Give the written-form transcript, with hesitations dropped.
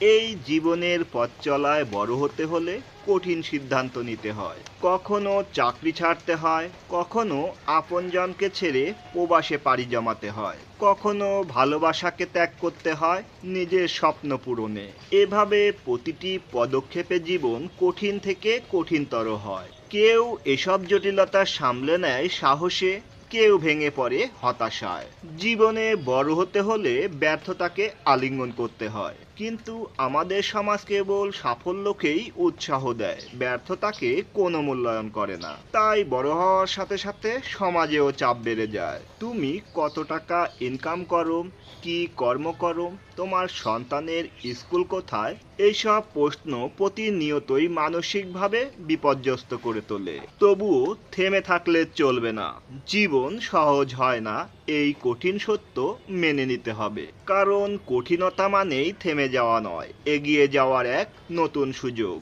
এই জীবনের পথ চলায় বড় হতে হলে কঠিন সিদ্ধান্ত নিতে হয়। কখনো চাকরি ছাড়তে হয়, কখনো আপনজনকে ছেড়ে প্রবাসে পাড়ি জমাতে হয়, কখনো ভালোবাসাকে ত্যাগ করতে হয় নিজের স্বপ্ন পূরণে। এভাবে প্রতিটি পদক্ষেপে জীবন কঠিন থেকে কঠিনতর হয়। কেউ এসব জটিলতা সামলে নেয় সাহসে, কেউ ভেঙে পড়ে হতাশায়। জীবনে বড় হতে হলে ব্যর্থতাকে আলিঙ্গন করতে হয়, কিন্তু আমাদের সমাজ কেবল সাফল্যকেই উৎসাহ দেয়, ব্যর্থতাকে কোনো মূল্যায়ন করে না। তাই বড় হওয়ার সাথে সাথে সমাজেও চাপ বেড়ে যায়। তুমি কত টাকা ইনকাম করো, কি কর্ম করো, তোমার সন্তানের স্কুল কোথায়, এইসব প্রশ্ন প্রতিনিয়তই মানসিকভাবে বিপর্যস্ত করে তোলে। তবুও থেমে থাকলে চলবে না। জীবন সহজ হয় না, এই কঠিন সত্য মেনে নিতে হবে। কারণ কঠিনতা মানেই থেমে যাওয়া নয়, এগিয়ে যাওয়ার এক নতুন সুযোগ।